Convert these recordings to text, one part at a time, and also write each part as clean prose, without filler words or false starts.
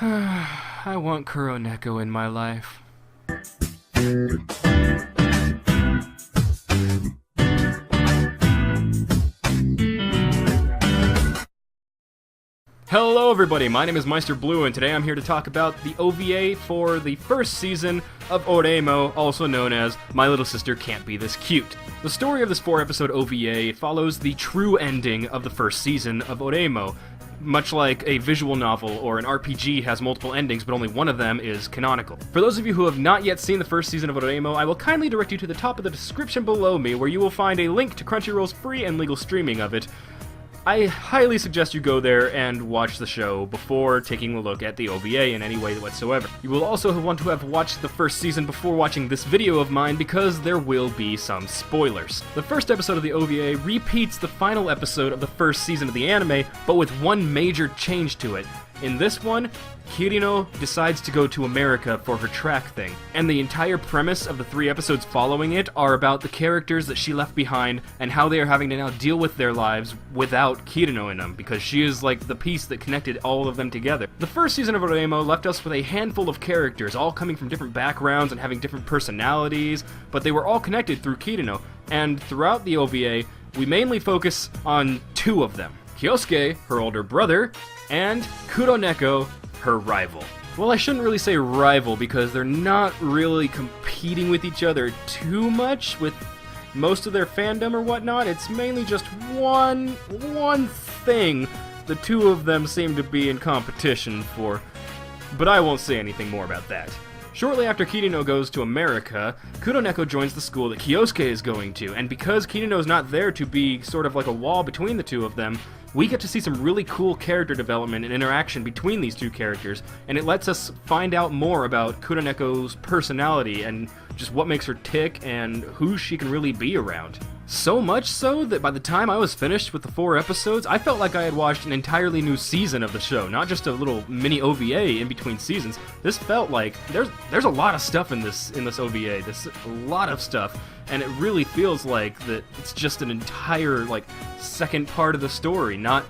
I want Kuroneko in my life. Hello everybody, my name is Meister Blue, and today I'm here to talk about the OVA for the first season of Oreimo, also known as My Little Sister Can't Be This Cute. The story of this 4-episode OVA follows the true ending of the first season of Oreimo. Much like a visual novel or an RPG has multiple endings, but only one of them is canonical. For those of you who have not yet seen the first season of Oreimo, I will kindly direct you to the top of the description below me, where you will find a link to Crunchyroll's free and legal streaming of it. I highly suggest you go there and watch the show before taking a look at the OVA in any way whatsoever. You will also want to have watched the first season before watching this video of mine, because there will be some spoilers. The first episode of the OVA repeats the final episode of the first season of the anime, but with one major change to it. In this one, Kirino decides to go to America for her track thing, and the entire premise of the 3 episodes following it are about the characters that she left behind and how they are having to now deal with their lives without Kirino in them, because she is like the piece that connected all of them together. The first season of Oreimo left us with a handful of characters, all coming from different backgrounds and having different personalities, but they were all connected through Kirino, and throughout the OVA, we mainly focus on 2 of them. Kyosuke, her older brother, and Kuroneko, her rival. Well, I shouldn't really say rival, because they're not really competing with each other too much with most of their fandom or whatnot. It's mainly just one thing the 2 of them seem to be in competition for, but I won't say anything more about that. Shortly after Kirino goes to America, Kuroneko joins the school that Kyosuke is going to, and because Kirino's not there to be sort of like a wall between the 2 of them, we get to see some really cool character development and interaction between these 2 characters, and it lets us find out more about Kuroneko's personality and just what makes her tick and who she can really be around. So much so that by the time I was finished with the 4 episodes, I felt like I had watched an entirely new season of the show, not just a little mini OVA in between seasons. This felt like there's a lot of stuff in this OVA. There's a lot of stuff, and it really feels like that it's just an entire like second part of the story, not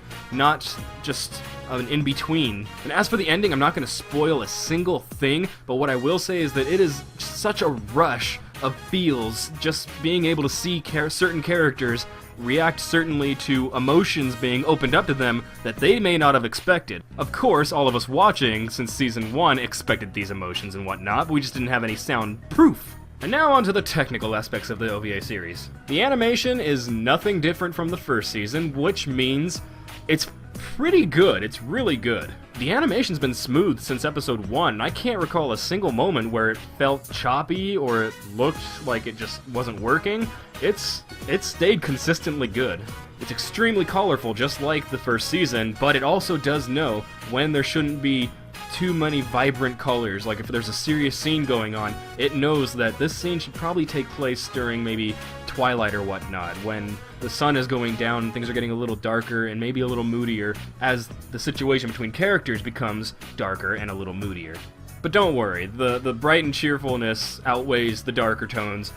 just an in-between. And as for the ending, I'm not going to spoil a single thing, but what I will say is that it is such a rush of feels, just being able to see certain characters react certainly to emotions being opened up to them that they may not have expected. Of course, all of us watching since season 1 expected these emotions and whatnot, but we just didn't have any sound proof. And now on to the technical aspects of the OVA series. The animation is nothing different from the first season, which means it's pretty good. It's really good. The animation's been smooth since episode 1. I can't recall a single moment where it felt choppy or it looked like it just wasn't working. It stayed consistently good. It's extremely colorful, just like the first season, but it also does know when there shouldn't be too many vibrant colors. Like if there's a serious scene going on, it knows that this scene should probably take place during maybe twilight or whatnot, when the sun is going down and things are getting a little darker and maybe a little moodier as the situation between characters becomes darker and a little moodier. But don't worry, the bright and cheerfulness outweighs the darker tones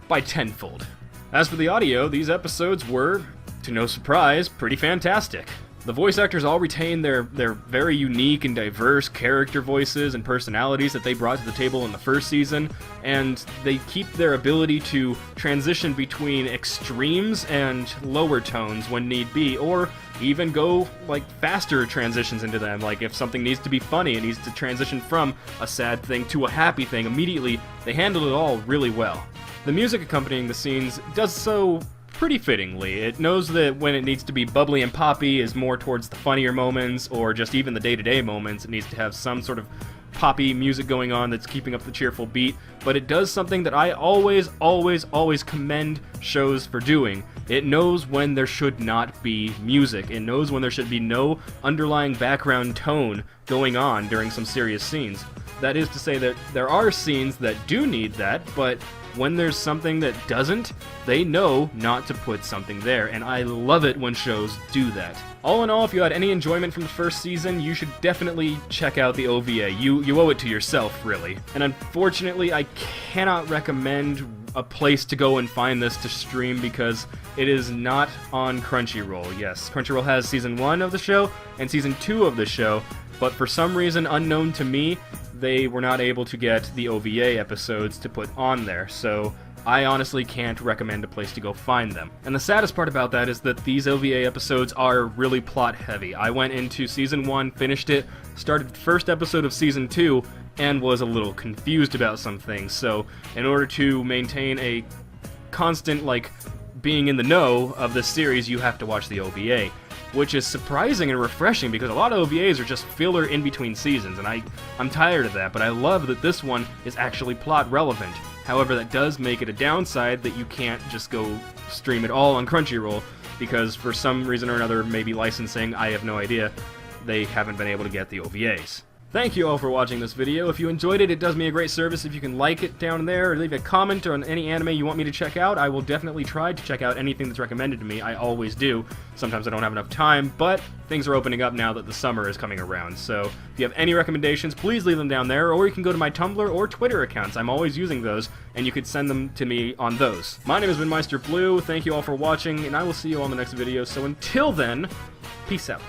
by tenfold. As for the audio, these episodes were, to no surprise, pretty fantastic. The voice actors all retain their very unique and diverse character voices and personalities that they brought to the table in the first season, and they keep their ability to transition between extremes and lower tones when need be, or even go like faster transitions into them. Like if something needs to be funny, it needs to transition from a sad thing to a happy thing immediately. They handled it all really well. The music accompanying the scenes does so pretty fittingly. It knows that when it needs to be bubbly and poppy is more towards the funnier moments, or just even the day-to-day moments. It needs to have some sort of poppy music going on that's keeping up the cheerful beat, but it does something that I always commend shows for doing. It knows when there should not be music. It knows when there should be no underlying background tone going on during some serious scenes. That is to say that there are scenes that do need that, but when there's something that doesn't, they know not to put something there, and I love it when shows do that. All in all, if you had any enjoyment from the first season, you should definitely check out the OVA. You owe it to yourself, really. And unfortunately, I cannot recommend a place to go and find this to stream because it is not on Crunchyroll. Yes, Crunchyroll has Season 1 of the show and Season 2 of the show, but for some reason unknown to me, they were not able to get the OVA episodes to put on there, so I honestly can't recommend a place to go find them. And the saddest part about that is that these OVA episodes are really plot heavy. I went into Season 1, finished it, started the first episode of Season 2, and was a little confused about some things, so in order to maintain a constant, being in the know of this series, you have to watch the OVA, which is surprising and refreshing because a lot of OVAs are just filler in between seasons, and I'm tired of that, but I love that this one is actually plot relevant. However, that does make it a downside that you can't just go stream it all on Crunchyroll, because for some reason or another, maybe licensing, I have no idea, they haven't been able to get the OVAs. Thank you all for watching this video. If you enjoyed it, it does me a great service if you can like it down there, or leave a comment on any anime you want me to check out. I will definitely try to check out anything that's recommended to me. I always do. Sometimes I don't have enough time, but things are opening up now that the summer is coming around. So if you have any recommendations, please leave them down there, or you can go to my Tumblr or Twitter accounts. I'm always using those, and you could send them to me on those. My name has been Meister Blue. Thank you all for watching, and I will see you on the next video. So until then, peace out.